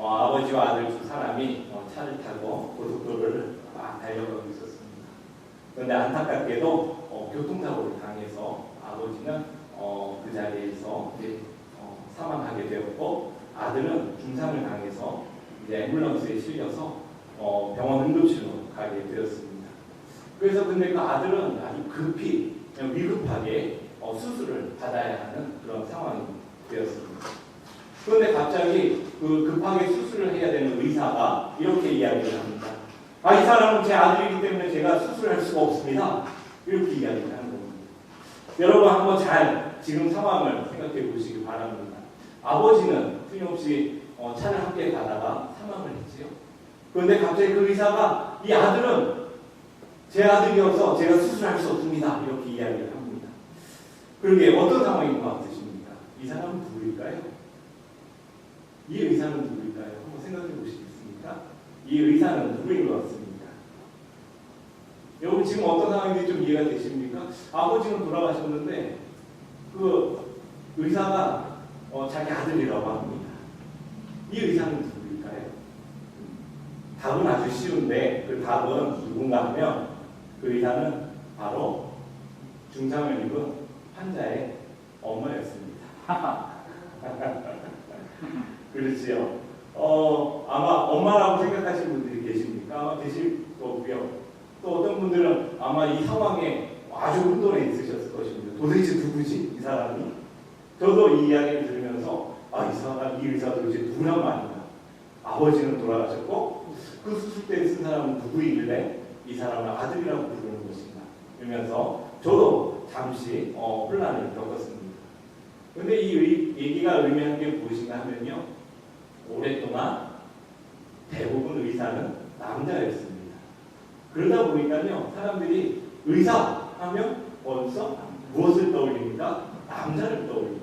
아버지와 아들 두 사람이 차를 타고 고속도로를 막 달려가고 있었습니다. 그런데 안타깝게도 교통사고를 당해서 아버지는 그 자리에서 이제 사망하게 되었고, 아들은 중상을 당해서 이제 앰뷸런스에 실려서 병원 응급실로 가게 되었습니다. 그래서 근데 그 아들은 아주 급히 위급하게 수술을 받아야 하는 그런 상황이 되었습니다. 그런데 갑자기 그 급하게 수술을 해야 되는 의사가 이렇게 이야기를 합니다. 이 사람은 제 아들이기 때문에 제가 수술할 수가 없습니다. 이렇게 이야기를 하는 겁니다. 여러분 한번 잘 지금 상황을 생각해 보시기 바랍니다. 아버지는 틀림없이 차를 함께 가다가 사망을 했지요. 그런데 갑자기 그 의사가 이 아들은 제 아들이어서 제가 수술할 수 없습니다. 이렇게 이야기를 합니다. 그러게 어떤 상황인 것 같으십니까? 이 사람은 누구일까요? 이 의사는 누구일까요? 한번 생각해 보시겠습니까? 이 의사는 누구인 것 같습니까? 여러분 지금 어떤 상황인지 좀 이해가 되십니까? 아버지는 돌아가셨는데 그 의사가 자기 아들이라고 합니다. 이 의사는 누구일까요? 답은 아주 쉬운데 그 답은 누군가 하면 그 의사는 바로 중상을 입은 환자의 엄마였습니다. 그렇지요. 아마 엄마라고 생각하시는 분들이 계십니까? 아마 계실 거고요. 또 어떤 분들은 아마 이 상황에 아주 혼돈에 있으셨을 것입니다. 도대체 누구지? 이 사람이? 저도 이 이야기를 들으면서 이 의사 도대체 누구란 말인가? 아버지는 돌아가셨고 그 수술 때 쓴 사람은 누구이길래 이 사람을 아들이라고 부르는 것인가? 이러면서 저도 잠시 혼란을 겪었습니다. 그런데 이 얘기가 의미하는 게 무엇인가 하면요, 오랫동안 대부분 의사는 남자였습니다. 그러다 보니까요, 사람들이 의사 하면 벌써 무엇을 떠올립니까? 남자를 떠올립니다.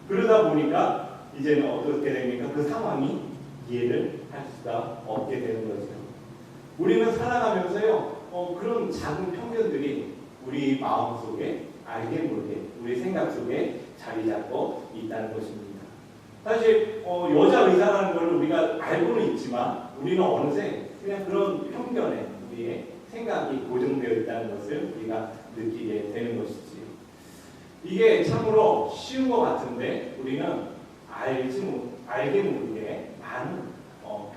그러다 보니까 이제는 어떻게 됩니까? 그 상황이 이해를 할 수가 없게 되는 거죠. 우리는 살아가면서요, 그런 작은 편견들이 우리 마음속에 알게 모르게 우리 생각 속에 자리 잡고 있다는 것입니다. 사실 여자 의사라는 걸 우리가 알고는 있지만 우리는 어느새 그냥 그런 편견에 우리의 생각이 고정되어 있다는 것을 우리가 느끼게 되는 것이지. 이게 참으로 쉬운 것 같은데 우리는 알게 모르게 많은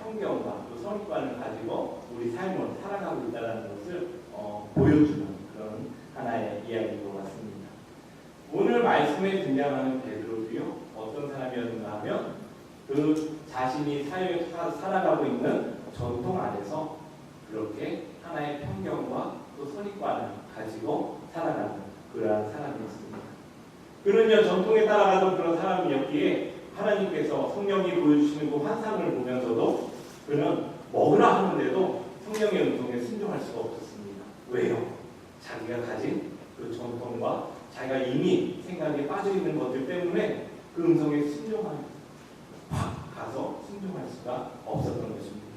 편견과 또 선입관을 가지고 우리 삶을 살아가고 있다는 것을 보여주는 그런 하나의 이야기인 것 같습니다. 오늘 말씀에 등장하는 베드로도요, 어떤 사람이었는가 하면 그 자신이 사회에 살아가고 있는 전통 안에서 그렇게 하나의 편견과 또 선입관을 가지고 살아가는 그러한 사람이었습니다. 그는 전통에 따라가던 그런 사람이었기에 하나님께서 성령이 보여주시는 그 환상을 보면서도 그는 먹으라 하는데도 성령의 음성에 순종할 수가 없었습니다. 왜요? 자기가 가진 그 전통과 자기가 이미 생각에 빠져있는 것들 때문에 그 음성에 확 가서 순종할 수가 없었던 것입니다.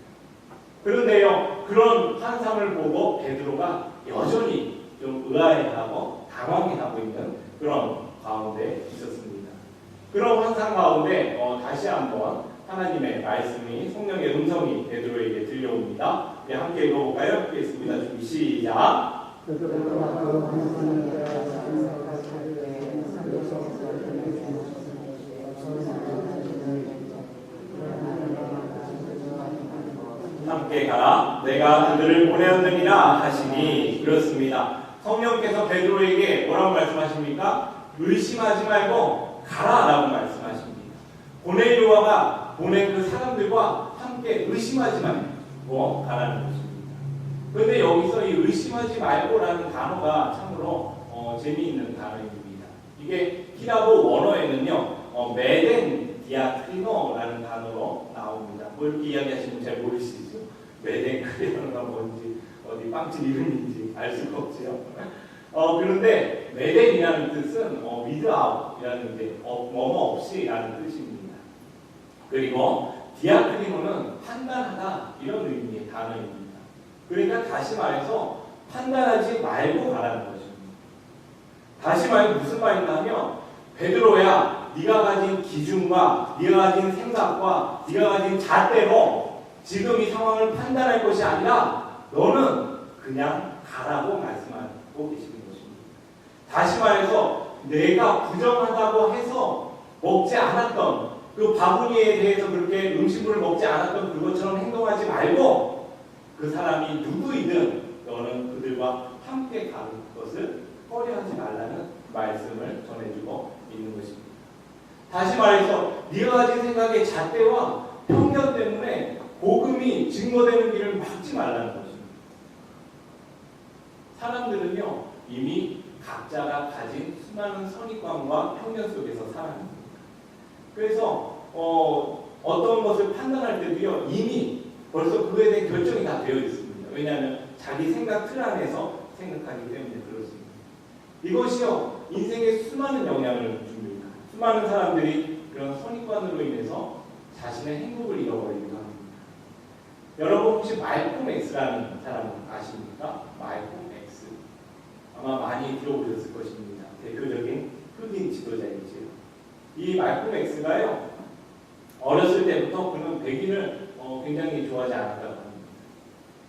그런데요, 그런 환상을 보고 베드로가 여전히 좀 의아해하고 당황해하고 있는 그런 가운데 있었습니다. 그런 환상 가운데 다시 한번 하나님의 말씀이, 성령의 음성이 베드로에게 들려옵니다. 네, 함께 읽어볼까요? 읽겠습니다. 준비 시작. 함께 가라. 내가 그들을 보내었느니라 하시니. 그렇습니다. 성령께서 베드로에게 뭐라고 말씀하십니까? 의심하지 말고 가라라고 말씀하십니다. 고넬료가 보낸 그 사람들과 함께 의심하지 말고 가라는 것입니다. 그런데 여기서 이 의심하지 말고라는 단어가 참으로 재미있는 단어입니다. 이게 히라보 원어에는요, 메덴 디아크리노라는 단어로 나옵니다. 뭐 이렇게 이야기하시면 잘 모르시죠? 메덴 크리노가 뭔지 어디 빵집 이름인지 알 수가 없지요. 그런데 메덴이라는 뜻은 without이라는 게 뭐뭐 없이라는 뜻입니다. 그리고 디아크리노는 판단하다 이런 의미의 단어입니다. 그러니까 다시 말해서 판단하지 말고 가라는 것입니다. 다시 말해 무슨 말인가 하면 베드로야, 네가 가진 기준과 네가 가진 생각과 네가 가진 잣대로 지금 이 상황을 판단할 것이 아니라 너는 그냥 가라고 말씀하고 계시는 것입니다. 다시 말해서 내가 부정하다고 해서 먹지 않았던 그 바구니에 대해서 그렇게 음식물을 먹지 않았던 그것처럼 행동하지 말고 그 사람이 누구이든 너는 그들과 함께 가는 것을 꺼려하지 말라는 말씀을 전해주고 있는 것입니다. 다시 말해서 네가 가진 생각의 잣대와 편견 때문에 복음이 증거되는 길을 막지 말라는 것입니다. 사람들은요 이미 각자가 가진 수많은 선입관과 편견 속에서 살아갑니다. 그래서 어떤 것을 판단할 때도요 이미 벌써 그거에 대한 결정이 다 되어 있습니다. 왜냐하면 자기 생각 틀 안에서 생각하기 때문에 그렇습니다. 이것이요 인생에 수많은 영향을 줍니다. 수많은 사람들이 그런 선입관으로 인해서 자신의 행복을 잃어버리기도 합니다. 여러분 혹시 말콤 X라는 사람 아십니까? 말콤 X 아마 많이 들어보셨을 것입니다. 대표적인 흑인 지도자이지요. 이 말콤 X가요 어렸을 때부터 그는 백인을 굉장히 좋아하지 않았다고 합니다.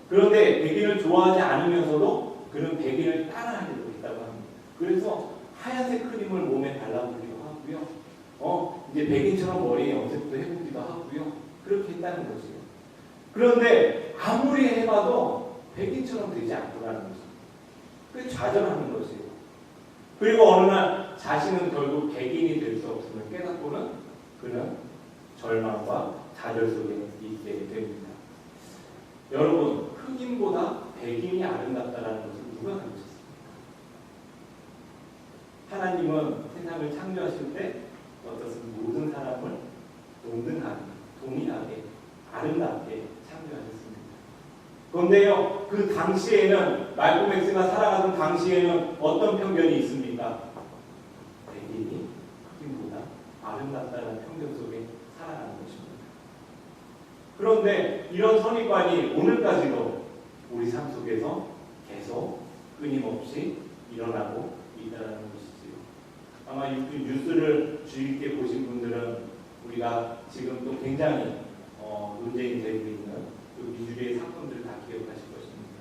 그런데 백인을 좋아하지 않으면서도 그는 백인을 따라하려고 했다고 합니다. 그래서 하얀색 크림을 몸에 발라보기도 하고요. 이제 백인처럼 머리에 염색도 해보기도 하고요. 그렇게 했다는 것이에요. 그런데 아무리 해봐도 백인처럼 되지 않더라는 것이에요. 그게 좌절하는 것이에요. 그리고 어느 날 자신은 결국 백인이 될 수 없음을 깨닫고는 그는 절망과 좌절 속에 있게 됩니다. 여러분, 흑인보다 백인이 아름답다는 것을 누가 가르쳤습니까? 하나님은 세상을 창조하실 때 어떻습니까? 모든 사람을 동등하게, 동일하게, 아름답게 창조하셨습니다. 그런데요, 그 당시에는 말콤 X가 살아가던 당시에는 어떤 편견이 있습니까? 백인이 흑인보다 아름답다는 편견 속에 살아가는 것입니다. 그런데 이런 선입관이 오늘까지도 우리 삶 속에서 계속 끊임없이 일어나고 있다는 것이지요. 아마 뉴스를 주의 깊게 보신 분들은 우리가 지금 또 굉장히 논쟁이 되고 있는 그 미주리의 사건들을 다 기억하실 것입니다.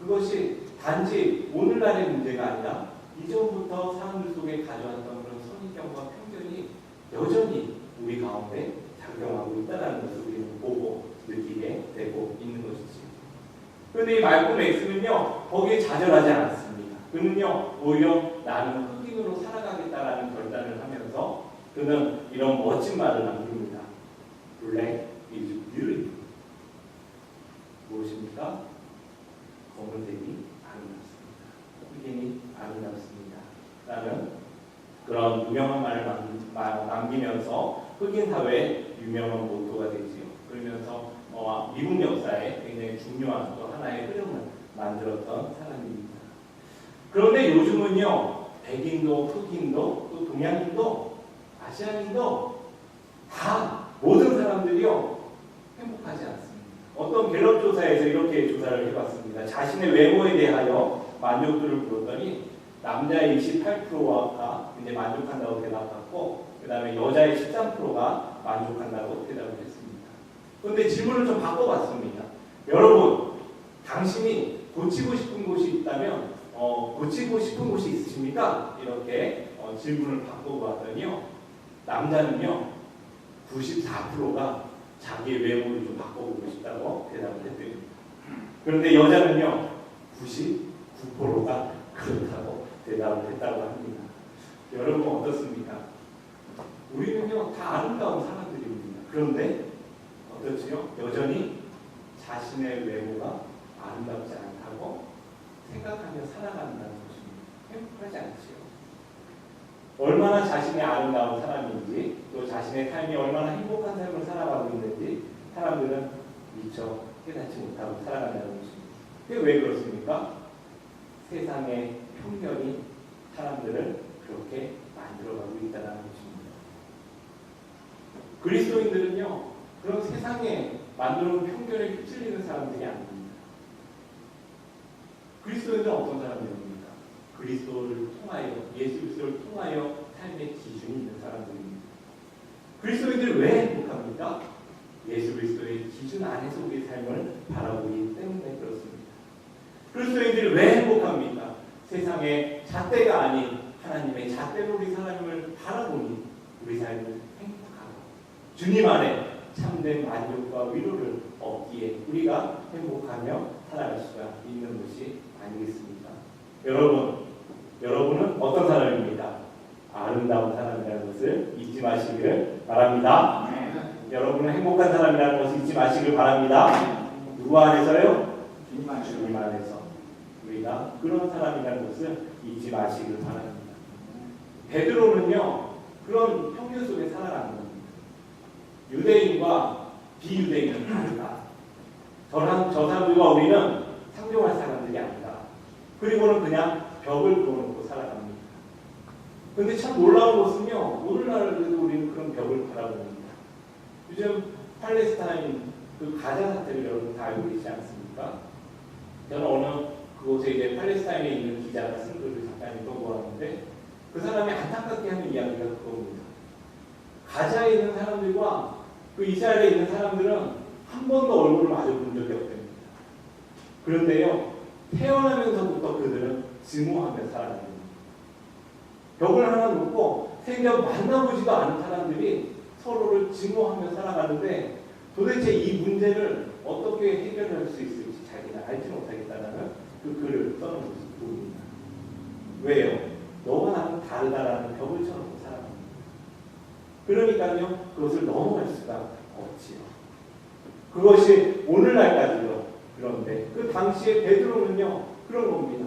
그것이 단지 오늘날의 문제가 아니라 이전부터 사람들 속에 가져왔던 그런 선입견과 편견이 여전히 우리 가운데 작용하고 있다는 것을 우리는 보고 느끼게 되고 있는 것이죠. 그런데 이 말콤 X는요 거기에 좌절하지 않았습니다. 그는요 오히려 나는 흑인으로 살아가겠다라는 결단을 하면서 그는 이런 멋진 말을 남깁니다. Black is beautiful. 무엇입니까? 검은색이 아름답습니다. 흑인이 아름답습니다. 라는 그런 유명한 말을 남기면서 흑인 사회의 유명한 모토가 되지요. 그러면서 미국 역사에 굉장히 중요한 또 하나의 흐름을 만들었던 사람입니다. 그런데 요즘은요, 백인도 흑인도 또 동양인도 아시아인도 다 모든 사람들이요 행복하지 않습니다. 어떤 갤럽 조사에서 이렇게 조사를 해봤습니다. 자신의 외모에 대하여 만족도를 물었더니 남자의 28%가 이제 만족한다고 대답했고, 그 다음에 여자의 13%가 만족한다고 대답을 했습니다. 그런데 질문을 좀 바꿔봤습니다. 여러분, 당신이 고치고 싶은 곳이 있다면 고치고 싶은 곳이 있으십니까? 이렇게 질문을 바꿔봤더니요, 남자는요 94%가 자기의 외모를 좀 바꿔보고 싶다고 대답을 했대요. 그런데 여자는요 99%가 그렇다고 대답을 했다고 합니다. 여러분 어떻습니까? 우리는요 다 아름다운 사람들입니다. 그런데 어떻지요? 여전히 자신의 외모가 아름답지 않다고 생각하며 살아간다는 것입니다. 행복하지 않지요. 얼마나 자신이 아름다운 사람인지 또 자신의 삶이 얼마나 행복한 삶을 살아가고 있는지 사람들은 미처 깨닫지 못하고 살아간다는 것입니다. 그게 왜 그렇습니까? 세상의 편견이 사람들을 그렇게 만들어가고 있다는 것입니다. 그리스도인들은요 그런 세상에 만들어놓은 편견에 휩쓸리는 사람들이 아닙니다. 그리스도인들은 어떤 사람들입니까? 그리스도를 통하여, 예수 그리스도를 통하여 삶의 기준이 있는 사람들입니다. 그리스도인들이 왜 행복합니까? 예수 그리스도의 기준 안에서 우리의 삶을 바라보기 때문에 그렇습니다. 그리스도인들이 왜 행복합니까? 세상의 잣대가 아닌 하나님의 잣대로 우리 삶을 바라보니 우리 삶을 행복하고 주님 안에 참된 만족과 위로를 얻기에 우리가 행복하며 살아갈 수가 있는 것이 아니겠습니까? 여러분은 어떤 사람입니까? 아름다운 사람이라는 것을 잊지 마시기를 바랍니다. 여러분은 행복한 사람이라는 것을 잊지 마시길 바랍니다. 누구 안에서요? 주님 안에서 우리가 그런 사람이라는 것을 잊지 마시길 바랍니다. 베드로는요 그런 평균 속에 살아가는 겁니다. 유대인과 비유대인은 다르다. 저 사람들과 우리는 상종할 사람들이 아니다. 그리고는 그냥 벽을 그어놓고 살아갑니다. 그런데 참 놀라운 것은요 오늘날에도 우리는 그런 벽을 바라봅니다. 요즘 팔레스타인 그 가자 사태를 여러분 다 알고 계시지 않습니까? 저는 어느 그곳에 이제 팔레스타인에 있는 기자가 쓴 글을 잠깐 읽어보았는데 그 사람이 안타깝게 하는 이야기가 그겁니다. 가자에 있는 사람들과 그 이스라엘에 있는 사람들은 한 번도 얼굴을 마주본 적이 없답니다. 그런데요 태어나면서부터 그들은 증오하며 살아갑니다. 벽을 하나 놓고 생전 만나보지도 않은 사람들이 서로를 증오하며 살아가는데 도대체 이 문제를 어떻게 해결할 수 있을지 자기는 알지 못하겠다는 그 글을 써놓은 것이 보입니다. 왜요? 너와 나는 다르다라는 벽을 쳐놓고 살아갑니다. 그러니까요 그것을 넘어갈 수가 없지요. 그것이 오늘날까지도 그런데 그 당시에 베드로는요 그런 겁니다.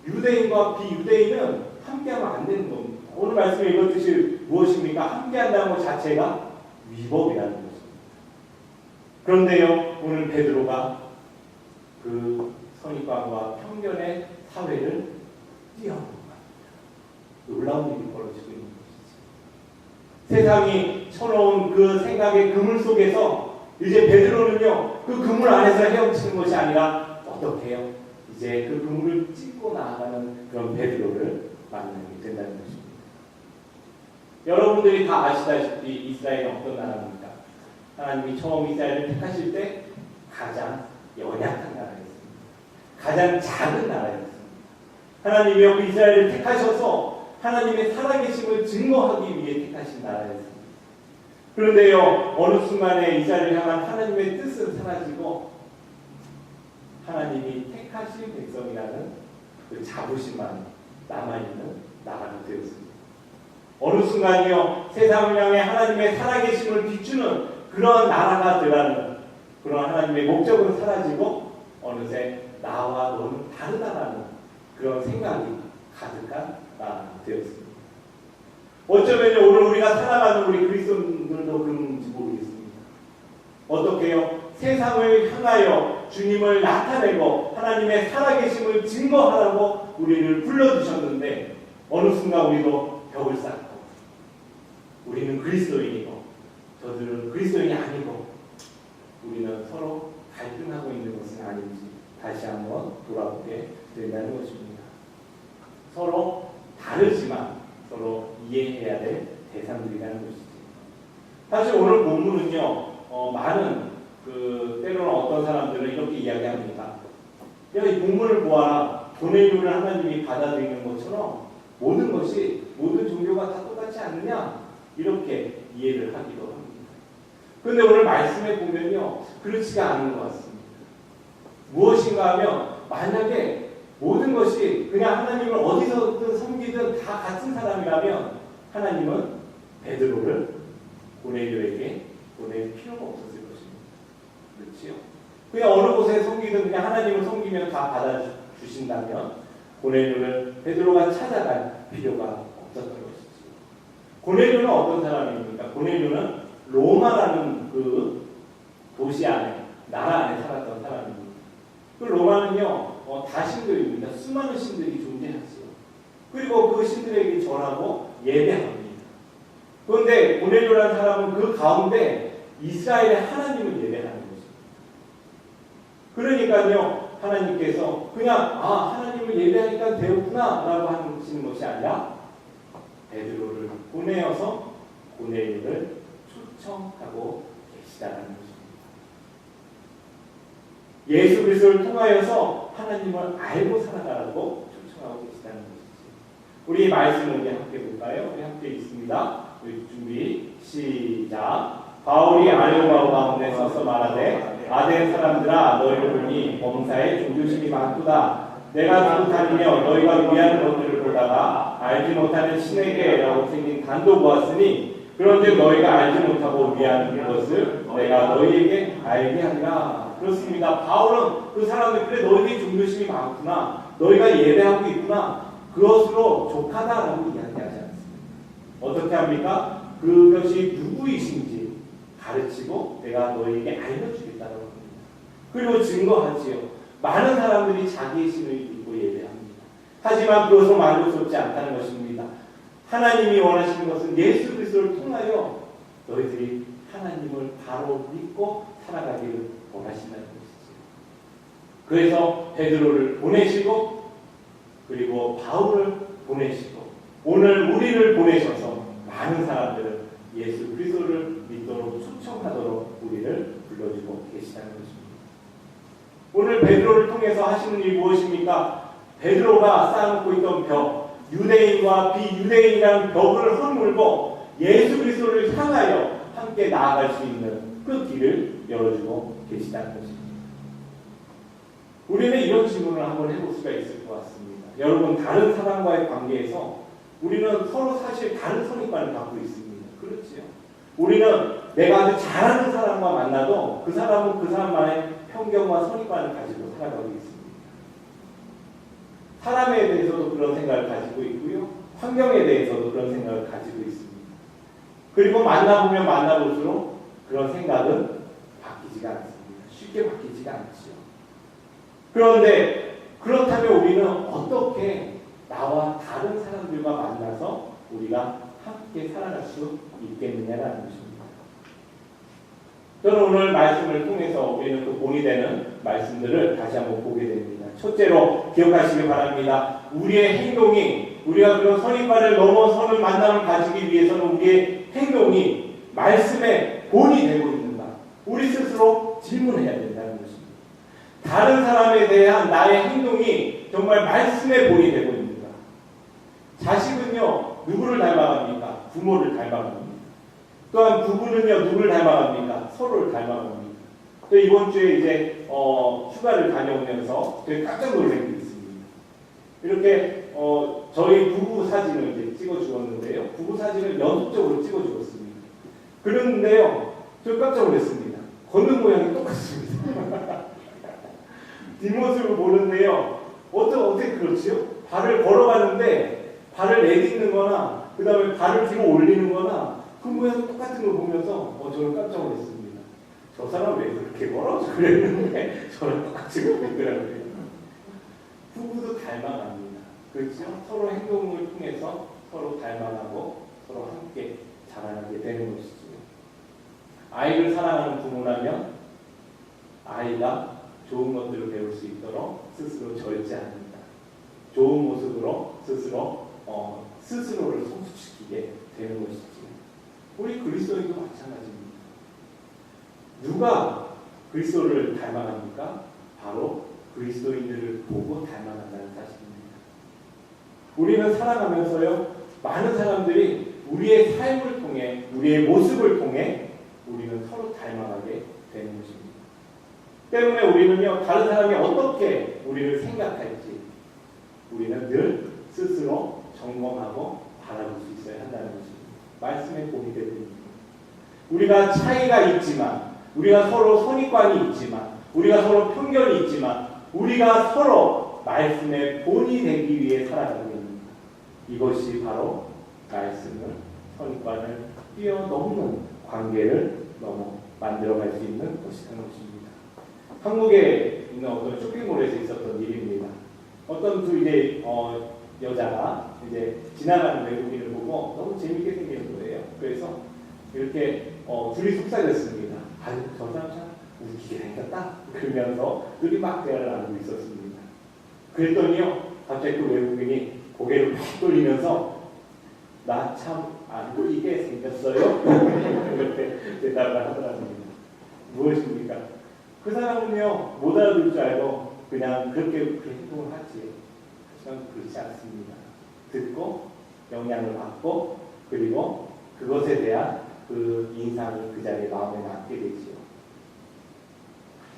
유대인과 비유대인은 함께하면 안 되는 겁니다. 오늘 말씀에 읽었듯이 무엇입니까? 함께한다는 것 자체가 위법이라는 것입니다. 그런데요 오늘 베드로가 그 선입관과 편견의 사회를 뛰어넘는 겁니다. 놀라운 일이 벌어지고 있는 것이죠. 세상이 쳐놓은 그 생각의 그물 속에서 이제 베드로는요 그 그물 안에서 헤엄치는 것이 아니라 어떻게 해요? 이제 그 그물을 찢고 나아가는 그런 베드로를 만나게 된다는 것입니다. 여러분들이 다 아시다시피 이스라엘은 어떤 나라입니까? 하나님이 처음 이스라엘을 택하실 때 가장 연약한 나라였습니다. 가장 작은 나라였습니다. 하나님이 그 이스라엘을 택하셔서 하나님의 살아계심을 증거하기 위해 택하신 나라였습니다. 그런데요 어느 순간에 이스라엘을 향한 하나님의 뜻은 사라지고 하나님이 택하신 백성이라는 그 자부심만 남아있는 나라가 되었습니다. 어느 순간이요 세상을 향해 하나님의 살아계심을 비추는 그런 나라가 되라는 그런 하나님의 목적은 사라지고 어느새 나와 너는 다르다라는 그런 생각이 가득한 나라가 되었습니다. 어쩌면 오늘 우리가 살아가는 우리 그리스도인들도 그런지 모르겠습니다. 어떻게 해요? 세상을 향하여 주님을 나타내고 하나님의 살아계심을 증거하라고 우리를 불러주셨는데 어느 순간 우리도 벽을 쌓고 우리는 그리스도인이고 저들은 그리스도인이 아니고 우리는 서로 갈등하고 있는 것은 아닌지 다시 한번 돌아보게 된다는 것입니다. 서로 다르지만 서로 이해해야 될 대상들이라는 것이지. 사실 오늘 본문은요 많은 때로는 어떤 사람들은 이렇게 이야기합니다. 야, 이 본문을 보아라. 고넬료를 하나님이 받아들이는 것처럼 모든 것이 모든 종교가 다 똑같지 않느냐 이렇게 이해를 하기도 합니다. 그런데 오늘 말씀에 보면요 그렇지가 않은 것 같습니다. 무엇인가 하면 만약에 모든 것이 그냥 하나님을 어디서든 섬기든 다 같은 사람이라면 하나님은 베드로를 고넬료에게 보낼 필요가 없었을 것입니다. 그렇지요? 그냥 어느 곳에 섬기든 그냥 하나님을 섬기면 다 받아주신다면 고넬료를 베드로가 찾아갈 필요가 없었던 것이죠. 고넬료는 어떤 사람입니까? 고넬료는 로마라는 그 도시 안에 나라 안에 살았던 사람입니다. 그 로마는요 다신들입니다. 수많은 신들이 존재하지요. 그리고 그 신들에게 절하고 예배합니다. 그런데 고넬료라는 사람은 그 가운데 이스라엘의 하나님을 예배하는 것입니다. 그러니까요 하나님께서 그냥 하나님을 예배하니까 되었구나 라고 하시는 것이 아니라 베드로를 보내어서 고넬료를 초청하고 계시다는 것입니다. 예수 그리스도를 통하여서 하나님을 알고 살아가라고 초청하고 계시다는 것이지. 우리 말씀을 우리 함께 볼까요? 우리 함께 읽습니다. 우리 준비 시작. 바울이 아레오바오 가운데 서서 말하되 아덴 사람들아 너희를 보니 범사에 종교심이 많도다. 내가 두고 다니며 너희가 위하는 것들을 보다가 알지 못하는 신에게라고 생긴 단도 보았으니 그런데 너희가 알지 못하고 위하는 것을 내가 너희에게 알게 하리라. 그렇습니다. 바울은 그 사람들 그래 너희들이 종교심이 많구나, 너희가 예배하고 있구나, 그것으로 족하다라고 이야기하지 않습니다. 어떻게 합니까? 그것이 누구이신지 가르치고 내가 너희에게 알려주겠다고 합니다. 그리고 증거하지요. 많은 사람들이 자기의 신을 믿고 예배합니다. 하지만 그것으로 만족스럽지 않다는 것입니다. 하나님이 원하시는 것은 예수 그리스도를 통하여 너희들이 하나님을 바로 믿고 살아가기를 원하신다는 것이죠. 그래서 베드로를 보내시고 그리고 바울을 보내시고 오늘 우리를 보내셔서 많은 사람들을 예수 그리스도를 믿도록 초청하도록 우리를 불러주고 계시다는 것입니다. 오늘 베드로를 통해서 하시는 일이 무엇입니까? 베드로가 쌓아놓고 있던 벽, 유대인과 비유대인이라는 벽을 허물고 예수 그리스도를 향하여 함께 나아갈 수 있는 그 길을 열어주고 계시다는 것입니다. 우리는 이런 질문을 한번 해볼 수가 있을 것 같습니다. 여러분, 다른 사람과의 관계에서 우리는 서로 사실 다른 선입관을 갖고 있습니다. 그렇지요. 우리는 내가 아주 잘하는 사람과 만나도 그 사람은 그 사람만의 편견과 선입관을 가지고 살아가고 있습니다. 사람에 대해서도 그런 생각을 가지고 있고요. 환경에 대해서도 그런 생각을 가지고 있습니다. 그리고 만나보면 만나볼수록 그런 생각은 바뀌지가 않습니다. 쉽게 바뀌지가 않지요. 그런데 그렇다면 우리는 어떻게 나와 다른 사람들과 만나서 우리가 함께 살아갈 수 있겠느냐라는 것입니다. 저는 오늘 말씀을 통해서 우리는 그 본이 되는 말씀들을 다시 한번 보게 됩니다. 첫째로 기억하시기 바랍니다. 우리의 행동이, 우리가 그런 선입관을 넘어서는 만남을 가지기 위해서는 우리의 행동이 말씀의 본이 되고 있는가? 우리 스스로 질문해야 된다는 것입니다. 다른 사람에 대한 나의 행동이 정말 말씀의 본이 되고 있는가? 자식은요, 누구를 닮아갑니까? 부모를 닮아갑니다. 또한 부부는요, 누구를 닮아갑니까? 서로를 닮아갑니다. 또 이번 주에 이제 휴가를 다녀오면서 되게 깜짝 놀란 게 있습니다. 이렇게 저희 부부 사진을 이제 찍어주었는데요. 부부 사진을 연속적으로 찍어주었습니다. 그런데요, 저 깜짝 놀랐습니다. 걷는 모양이 똑같습니다. 뒷모습을 보는데요, 어떻게 그렇지요? 발을 걸어가는데 발을 내딛는 거나 그 다음에 발을 뒤로 올리는 거나 그 모양 똑같은 걸 보면서 저는 깜짝 놀랐습니다. 저 사람 왜 그렇게 걸어? 그랬는데 저는 똑같이 걷고 있더라고요. 부부도 닮아갑니다. 그렇죠? 서로 행동을 통해서 서로 닮아가고 서로 함께 자라나게 되는 것이죠. 아이를 사랑하는 부모라면 아이가 좋은 것들을 배울 수 있도록 스스로 절제합니다. 좋은 모습으로 스스로를 성숙시키게 되는 것이죠. 우리 그리스도인도 마찬가지입니다. 누가 그리스도를 닮아갑니까? 바로 그리스도인들을 보고 닮아간다는 사실입니다. 우리는 살아가면서요, 많은 사람들이 우리의 삶을 통해, 우리의 모습을 통해 우리는 서로 닮아가게 되는 것입니다. 때문에 우리는요, 다른 사람이 어떻게 우리를 생각할지 우리는 늘 스스로 점검하고 바라볼 수 있어야 한다는 것입니다. 말씀의 본이 되고 있습니다. 우리가 차이가 있지만, 우리가 서로 선입관이 있지만, 우리가 서로 편견이 있지만, 우리가 서로 말씀의 본이 되기 위해 살아가고 있습니다. 이것이 바로 말씀을, 선입관을 뛰어넘는 관계를 만들어갈 수 있는 것이라는 것입니다. 한국에 있는 어떤 쇼핑몰에서 있었던 일입니다. 어떤 두 여자가 이제 지나가는 외국인을 보고 너무 재밌게 생기는 거예요. 그래서 이렇게 둘이 속삭였습니다. 아유, 저 사람 참 웃기게 생겼다. 그러면서 둘이 막 대화를 나누고 있었습니다. 그랬더니요, 갑자기 그 외국인이 고개를 팍 돌리면서 나 참 안 웃기게 생겼어요. 이렇게 대답을 하더라고요. 무엇입니까? 그 사람은요 못 알아들 줄 알고 그냥 그렇게 행동을 하지. 하지만 그렇지 않습니다. 듣고 영향을 받고 그리고 그것에 대한 그 인상이 그 자리에 마음에 남게 되지요.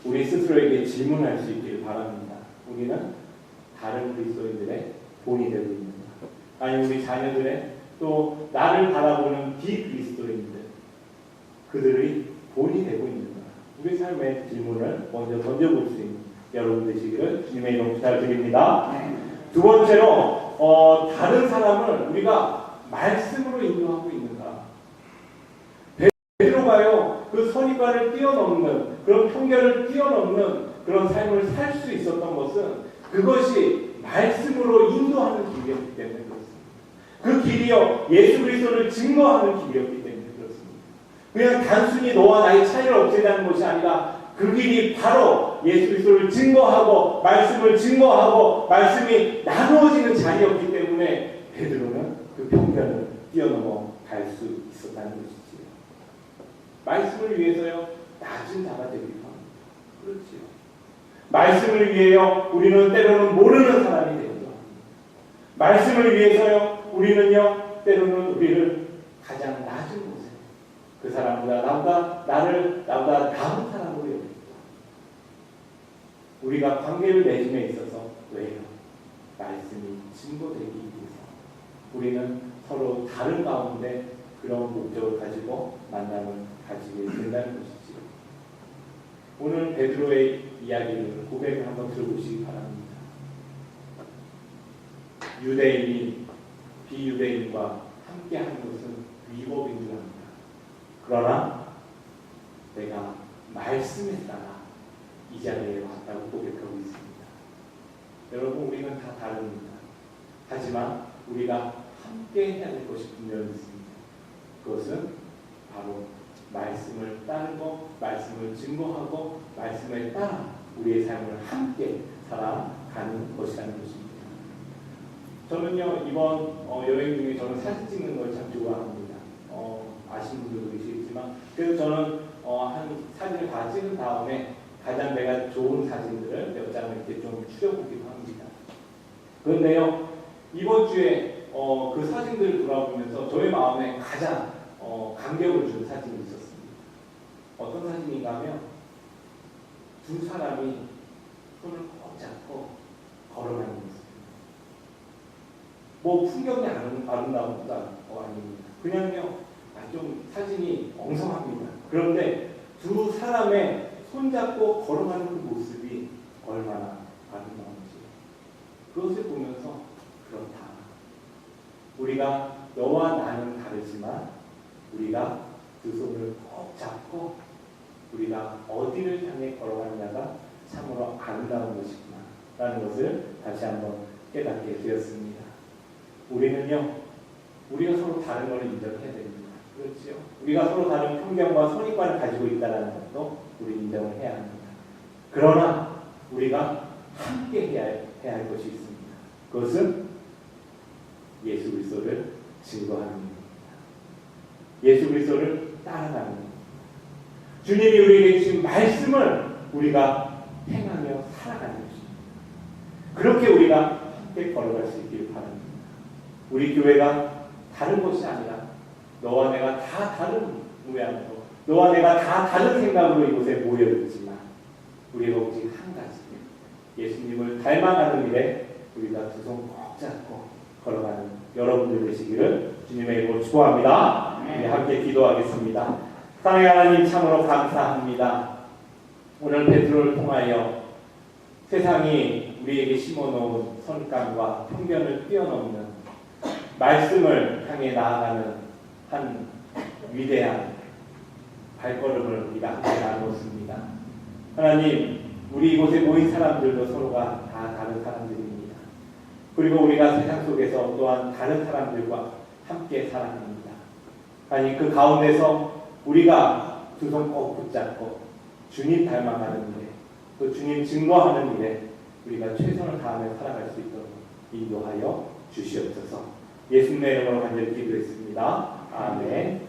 우리 스스로에게 질문할 수 있기를 바랍니다. 우리는 다른 그리스도인들의 본이 되고 있는가? 아니 우리 자녀들의 또 나를 바라보는 비그리스도인들 그들의 본이 되고 있는가? 우리 삶의 질문을 먼저 던져볼 수 있는 여러분 되시기를 주님의 이름 부탁드립니다. 두 번째로 다른 사람을 우리가 말씀으로 인도하고 있는가? 베드로가요 그 선입관을 뛰어넘는 그런 편견을 뛰어넘는 그런 삶을 살 수 있었던 것은 그것이 말씀으로 인도하는 길이었기 때문에 그렇습니다. 그 길이요 예수 그리스도를 증거하는 길이었기 때문에 그렇습니다. 그냥 단순히 너와 나의 차이를 없애자는 것이 아니라 그 길이 바로 예수 그리스도를 증거하고 말씀을 증거하고 말씀이 나누어지는 자리였기 때문에 베드로는 그 편견을 뛰어넘어 갈 수 있었다는 것이지요. 말씀을 위해서요 낮은 자가 되기도 합니다. 그렇지요. 말씀을 위해요 우리는 때로는 모르는 사람이 되기도 합니다. 말씀을 위해서요 우리는요 때로는 우리를 가장 낮은 곳에 그 사람보다 나보다 나은 사람으로 여깁니다. 우리가 관계를 맺음에 있어서 왜요? 말씀이 증거되기 위해서 우리는 서로 다른 가운데 그런 목적을 가지고 만남을 가지게 된다는 것이지요. 오늘 베드로의 이야기를 고백을 한번 들어보시기 바랍니다. 유대인이 비유대인과 함께하는 것은 위법인 줄 압니다. 그러나 내가 말씀에 따라 이 자리에 왔다고 고백하고 있습니다. 여러분 우리는 다 다릅니다. 하지만 우리가 함께 해야 될 것이 분명히 있습니다. 그것은 바로 말씀을 따르고 말씀을 증거하고 말씀에 따라 우리의 삶을 함께 살아가는 것이라는 것입니다. 저는요 이번 여행 중에 저는 사진 찍는 걸 참 좋아합니다. 아시는 분들도 계시겠지만 그래서 저는 한 사진을 다 찍은 다음에 가장 내가 좋은 사진들을 몇 장을 이렇게 좀 추려보기도 합니다. 그런데요 이번 주에 그 사진들을 돌아보면서 저의 마음에 가장 감격을 준 사진이 있었습니다. 어떤 사진인가 하면 두 사람이 손을 꼭 잡고 걸어가는 모습. 뭐 풍경이 아름다운 것도 아닙니다. 그냥요 좀 사진이 엉성합니다. 그런데 두 사람의 손잡고 걸어가는 그 모습이 얼마나 아름다운지 그것을 보면서 그렇다. 우리가 너와 나는 다르지만 우리가 두 손을 꼭 잡고 우리가 어디를 향해 걸어가느냐가 참으로 아름다운 것이구나 라는 것을 다시 한번 깨닫게 되었습니다. 우리는요 우리가 서로 다른 것을 인정해야 됩니다. 그렇죠? 우리가 서로 다른 편견과 선입관을 가지고 있다는 것도 우리 인정을 해야 합니다. 그러나 우리가 함께 해야 할 것이 있습니다. 그것은 예수 그리스도를 증거하는 것입니다. 예수 그리스도를 따라가는 것입니다. 주님이 우리에게 주신 말씀을 우리가 행하며 살아가는 것입니다. 그렇게 우리가 함께 걸어갈 수 있기를 바랍니다. 우리 교회가 다른 것이 아니라 너와 내가 다 다른 모양으로 너와 내가 다 다른 생각으로 이곳에 모여있지만 우리가 오직 한 가지 예수님을 닮아가는 일에 우리가 두 손 꼭 잡고 걸어가는 여러분들 되시기를 주님의 이름으로 축복합니다. 우리 함께 기도하겠습니다. 사랑의 하나님 참으로 감사합니다. 오늘 베드로를 통하여 세상이 우리에게 심어놓은 선입관과 편견을 뛰어넘는 말씀을 향해 나아가는 한 위대한 발걸음을 우리가 함께 나누었습니다. 하나님, 우리 이곳에 모인 사람들도 서로가 다 다른 사람들입니다. 그리고 우리가 세상 속에서 또한 다른 사람들과 함께 살아갑니다. 아니 그 가운데서 우리가 두 손 꼭 붙잡고 주님 닮아가는 일에 또 주님 증거하는 일에 우리가 최선을 다하며 살아갈 수 있도록 인도하여 주시옵소서. 예수님의 이름으로 간절히 기도했습니다. 아멘.